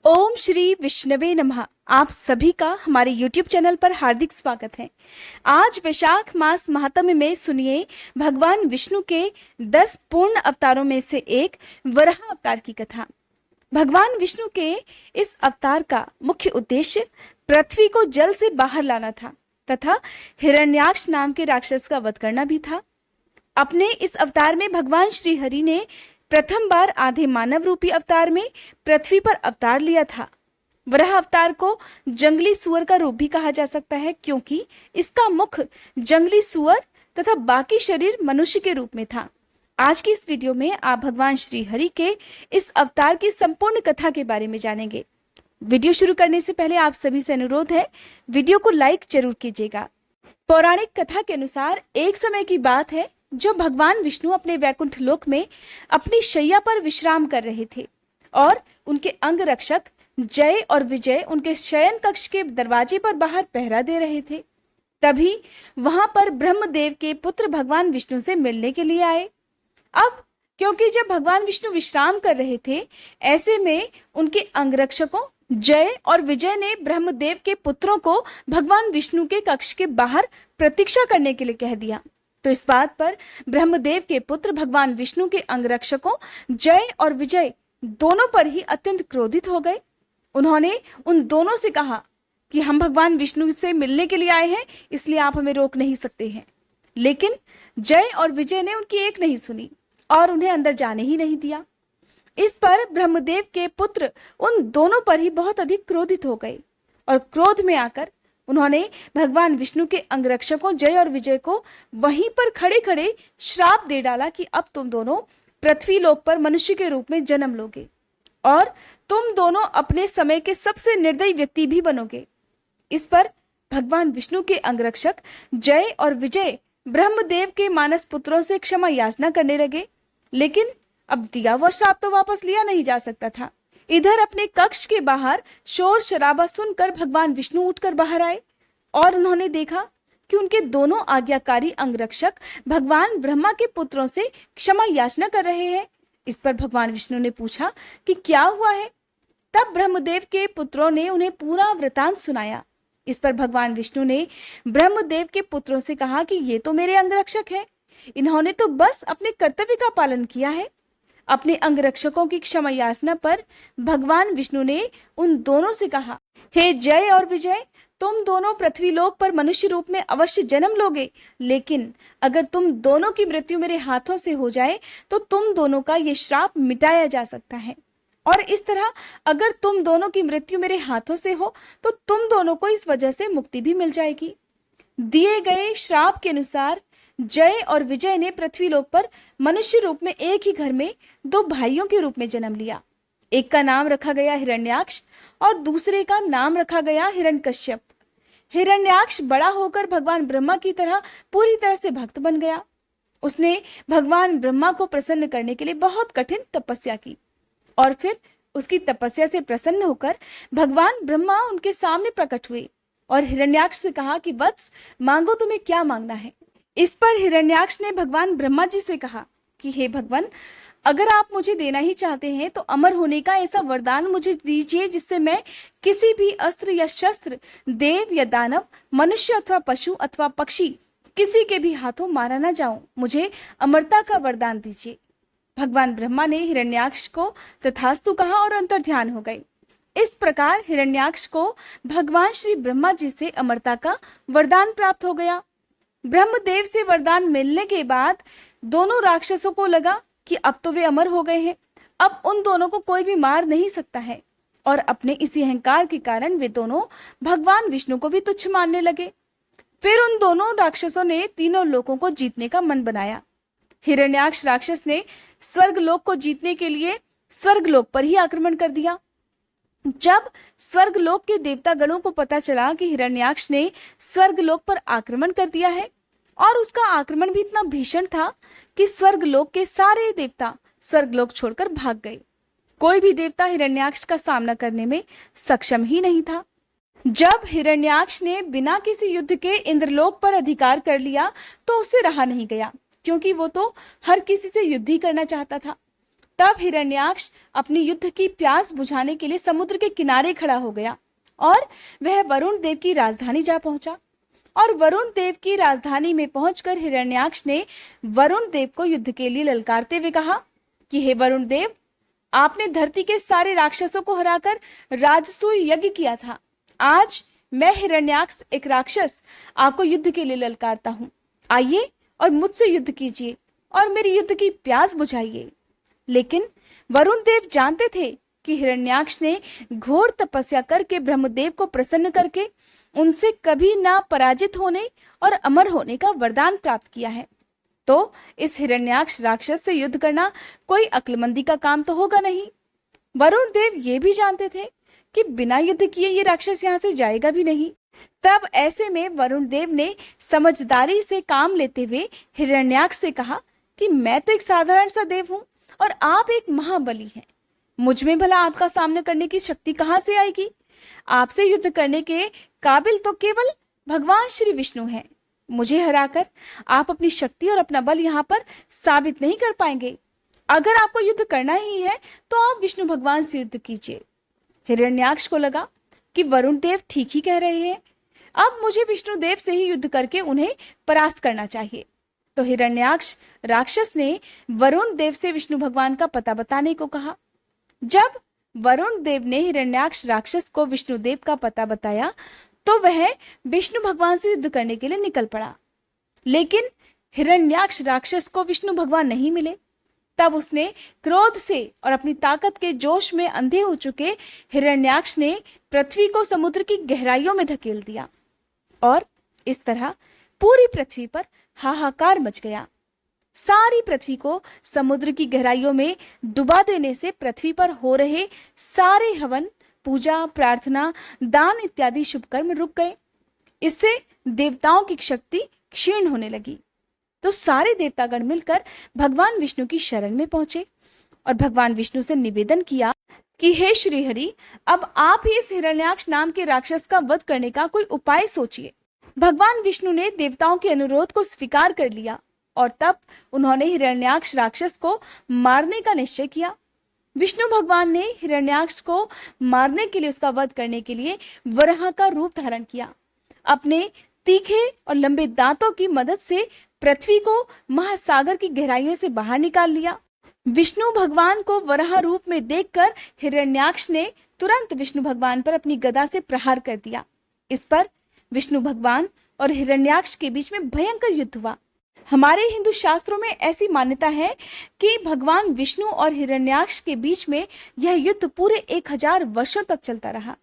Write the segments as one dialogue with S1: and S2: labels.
S1: ओम श्री विष्णवे नमः। आप सभी का हमारे YouTube चैनल पर हार्दिक स्वागत है। आज वैशाख मास महात्म्य में सुनिए भगवान विष्णु के 10 पूर्ण अवतारों में से एक वराह अवतार की कथा। भगवान विष्णु के इस अवतार का मुख्य उद्देश्य पृथ्वी को जल से बाहर लाना था तथा हिरण्याक्ष नाम के राक्षस का वध करना भी था। अपने इस अवतार में भगवान श्री हरि ने प्रथम बार आधे मानव रूपी अवतार में पृथ्वी पर अवतार लिया था। वराह अवतार को जंगली सुअर का रूप भी कहा जा सकता है, क्योंकि इसका मुख जंगली सुअर तथा बाकी शरीर मनुष्य के रूप में था। आज की इस वीडियो में आप भगवान श्री हरि के इस अवतार की संपूर्ण कथा के बारे में जानेंगे। वीडियो शुरू करने से पहले आप सभी से अनुरोध है, वीडियो को लाइक जरूर कीजिएगा। पौराणिक कथा के अनुसार एक समय की बात है जो भगवान विष्णु अपने वैकुंठ लोक में अपनी शैया पर विश्राम कर रहे थे और उनके अंग रक्षक जय और विजय उनके शयन कक्ष के दरवाजे पर बाहर पहरा दे रहे थे। तभी वहां पर ब्रह्मदेव के पुत्र भगवान विष्णु से मिलने के लिए आए। अब क्योंकि जब भगवान विष्णु विश्राम कर रहे थे, ऐसे में उनके अंगरक्षकों जय और विजय ने ब्रह्मदेव के पुत्रों को भगवान विष्णु के कक्ष के बाहर प्रतीक्षा करने के लिए कह दिया। तो इस बात पर ब्रह्मदेव के पुत्र भगवान विष्णु के अंगरक्षकों जय और विजय दोनों पर ही अत्यंत क्रोधित हो गए। उन्होंने उन दोनों से कहा कि हम भगवान विष्णु से मिलने के लिए आए हैं, इसलिए आप हमें रोक नहीं सकते हैं। लेकिन जय और विजय ने उनकी एक नहीं सुनी और उन्हें अंदर जाने ही नहीं दिया। इस पर ब्रह्मदेव के पुत्र उन दोनों पर ही बहुत अधिक क्रोधित हो गए और क्रोध में आकर उन्होंने भगवान विष्णु के अंगरक्षकों जय और विजय को वहीं पर खड़े खड़े श्राप दे डाला कि अब तुम दोनों पृथ्वी लोक पर मनुष्य के रूप में जन्म लोगे और तुम दोनों अपने समय के सबसे निर्दयी व्यक्ति भी बनोगे। इस पर भगवान विष्णु के अंगरक्षक जय और विजय ब्रह्मदेव के मानस पुत्रों से क्षमा याचना करने लगे, लेकिन अब दिया हुआ श्राप तो वापस लिया नहीं जा सकता था। इधर अपने कक्ष के बाहर शोर शराबा सुनकर भगवान विष्णु उठकर बाहर आए और उन्होंने देखा कि उनके दोनों आज्ञाकारी अंगरक्षक भगवान ब्रह्मा के पुत्रों से क्षमा याचना कर रहे हैं। इस पर भगवान विष्णु ने पूछा कि क्या हुआ है। तब ब्रह्मदेव के पुत्रों ने उन्हें पूरा वृतांत सुनाया। इस पर भगवान विष्णु ने ब्रह्मदेव के पुत्रों से कहा कि ये तो मेरे अंगरक्षक हैं, इन्होंने तो बस अपने कर्तव्य का पालन किया है। अपने अंगरक्षकों की क्षमा याचना पर भगवान विष्णु ने उन दोनों से कहा, हे जय और विजय, तुम दोनों पृथ्वी लोक पर मनुष्य रूप में अवश्य जन्म लोगे, लेकिन अगर तुम दोनों की मृत्यु मेरे हाथों से हो जाए तो तुम दोनों का ये श्राप मिटाया जा सकता है। और इस तरह अगर तुम दोनों की मृत्यु मेरे हाथों से हो तो तुम दोनों को इस वजह से मुक्ति भी मिल जाएगी। दिए गए श्राप के अनुसार जय और विजय ने पृथ्वी लोक पर मनुष्य रूप में एक ही घर में दो भाइयों के रूप में जन्म लिया। एक का नाम रखा गया हिरण्याक्ष और दूसरे का नाम रखा गया हिरण्यकश्यप। हिरण्याक्ष बड़ा होकर भगवान ब्रह्मा की तरह पूरी तरह से भक्त बन गया। उसने भगवान ब्रह्मा को प्रसन्न करने के लिए बहुत कठिन तपस्या की और फिर उसकी तपस्या से प्रसन्न होकर भगवान ब्रह्मा उनके सामने प्रकट हुए और हिरण्याक्ष से कहा कि वत्स, मांगो, तुम्हें क्या मांगना है। इस पर हिरण्याक्ष ने भगवान ब्रह्मा जी से कहा कि हे भगवान, अगर आप मुझे देना ही चाहते हैं तो अमर होने का ऐसा वरदान मुझे दीजिए जिससे मैं किसी भी अस्त्र या शस्त्र, देव या दानव, मनुष्य अथवा पशु अथवा पक्षी, किसी के भी हाथों मारा ना जाऊं। मुझे अमरता का वरदान दीजिए। भगवान ब्रह्मा ने हिरण्याक्ष को तथास्तु कहा और अंतर्ध्यान हो गए। इस प्रकार हिरण्याक्ष को भगवान श्री ब्रह्मा जी से अमरता का वरदान प्राप्त हो गया। ब्रह्मदेव से वरदान मिलने के बाद दोनों राक्षसों को लगा कि अब तो वे अमर हो गए हैं, अब उन दोनों को कोई भी मार नहीं सकता है, और अपने इसी अहंकार के कारण वे दोनों भगवान विष्णु को भी तुच्छ मानने लगे। फिर उन दोनों राक्षसों ने तीनों लोकों को जीतने का मन बनाया। हिरण्याक्ष राक्षस ने स्वर्ग लोक को जीतने के लिए स्वर्ग लोक पर ही आक्रमण कर दिया। जब स्वर्ग लोक के देवता गणों को पता चला कि हिरण्याक्ष ने स्वर्ग लोक पर आक्रमण कर दिया है और उसका आक्रमण भी इतना भीषण था कि स्वर्ग लोक के सारे देवता स्वर्ग लोक छोड़कर भाग गए। कोई भी देवता हिरण्याक्ष का सामना करने में सक्षम ही नहीं था। जब हिरण्याक्ष ने बिना किसी युद्ध के इंद्रलोक पर अधिकार कर लिया तो उसे रहा नहीं गया, क्योंकि वो तो हर किसी से युद्ध ही करना चाहता था। तब हिरण्याक्ष अपनी युद्ध की प्यास बुझाने के लिए समुद्र के किनारे खड़ा हो गया और वह वरुण देव की राजधानी जा पहुंचा। और वरुण देव की राजधानी में पहुंचकर हिरण्याक्ष ने वरुण देव को युद्ध के लिए ललकारते हुए कहा कि हे वरुण देव, आपने धरती के सारे राक्षसों को हराकर राजसूय यज्ञ किया था। आज मैं हिरण्याक्ष, एक राक्षस, आपको युद्ध के लिए ललकारता हूं। आइए और मुझसे युद्ध कीजिए और मेरी युद्ध की प्यास बुझाइए। लेकिन वरुण देव जानते थे कि हिरण्याक्ष ने घोर तपस्या करके ब्रह्मदेव को प्रसन्न करके उनसे कभी ना पराजित होने और अमर होने का वरदान प्राप्त किया है। तो इस हिरण्याक्ष राक्षस से युद्ध करना कोई अक्लमंदी का काम तो होगा नहीं। वरुण देव ये भी जानते थे कि बिना युद्ध किए ये राक्षस यहाँ से जाएगा भी नहीं। तब ऐसे में वरुण देव ने समझदारी से काम लेते हुए हिरण्याक्ष से कहा कि मैं तो एक साधारण सा देव हूं और आप एक महाबली हैं। मुझ में भला आपका सामना करने की शक्ति कहां से आएगी? आपसे युद्ध करने के काबिल तो केवल भगवान श्री विष्णु हैं। मुझे हराकर आप अपनी शक्ति और अपना बल यहाँ पर साबित नहीं कर पाएंगे। अगर आपको युद्ध करना ही है तो आप विष्णु भगवान से युद्ध कीजिए। हिरण्याक्ष को लगा कि वरुण देव ठीक ही कह रहे हैं। अब मुझे विष्णु देव से ही युद्ध करके उन्हें परास्त करना चाहिए। तो हिरण्याक्ष राक्षस ने वरुण देव से विष्णु भगवान का पता बताने को कहा। जब वरुण देव ने हिरण्याक्ष राक्षस को विष्णु देव का पता बताया तो वह विष्णु भगवान से युद्ध करने के लिए निकल पड़ा। लेकिन हिरण्याक्ष राक्षस को विष्णु भगवान नहीं मिले। तब उसने क्रोध से और अपनी ताकत के जोश में अंधे हो चुके हिरण्याक्ष ने पृथ्वी को समुद्र की गहराइयों में धकेल दिया और इस तरह पूरी पृथ्वी पर हाहाकार मच गया। सारी पृथ्वी को समुद्र की गहराइयों में डुबा देने से पृथ्वी पर हो रहे सारे हवन, पूजा, प्रार्थना, दान इत्यादि शुभ कर्म रुक गए। इससे देवताओं की शक्ति क्षीण होने लगी। तो सारे देवतागण मिलकर भगवान विष्णु की शरण में पहुंचे और भगवान विष्णु से निवेदन किया कि हे श्रीहरि, अब आप ही इस हिरण्याक्ष नाम के राक्षस का वध करने का कोई उपाय सोचिए। भगवान विष्णु ने देवताओं के अनुरोध को स्वीकार कर लिया और तब उन्होंने हिरण्याक्ष राक्षस को मारने का निश्चय किया। विष्णु भगवान ने हिरण्याक्ष को मारने के लिए, उसका वध करने के लिए वराह का रूप धारण किया। अपने तीखे और लंबे दांतों की मदद से पृथ्वी को महासागर की गहराइयों से बाहर निकाल लिया। विष्णु भगवान को वराह रूप में देखकर हिरण्याक्ष ने तुरंत विष्णु भगवान पर अपनी गदा से प्रहार कर दिया। इस पर विष्णु भगवान और हिरण्याक्ष के बीच में भयंकर युद्ध हुआ। हमारे हिंदू शास्त्रों में ऐसी मान्यता है कि भगवान विष्णु और हिरण्याक्ष के बीच में यह युद्ध पूरे 1000 वर्षों तक चलता रहा।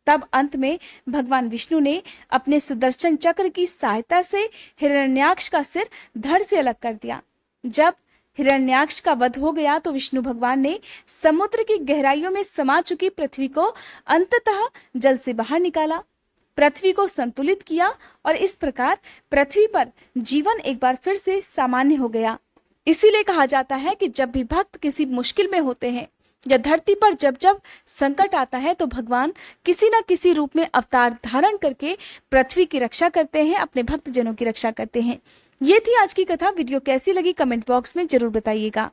S1: तब अंत में भगवान विष्णु ने अपने सुदर्शन चक्र की सहायता से हिरण्याक्ष का सिर धड़ से अलग कर दिया। जब हिरण्याक्ष का वध हो गया तो विष्णु भगवान ने समुद्र की गहराइयों में समा चुकी पृथ्वी को अंततः जल से बाहर निकाला, पृथ्वी को संतुलित किया और इस प्रकार पृथ्वी पर जीवन एक बार फिर से सामान्य हो गया। इसीलिए कहा जाता है कि जब भी भक्त किसी मुश्किल में होते हैं या धरती पर जब जब संकट आता है तो भगवान किसी न किसी रूप में अवतार धारण करके पृथ्वी की रक्षा करते हैं, अपने भक्त जनों की रक्षा करते हैं। ये थी आज की कथा। वीडियो कैसी लगी कमेंट बॉक्स में जरूर बताइएगा।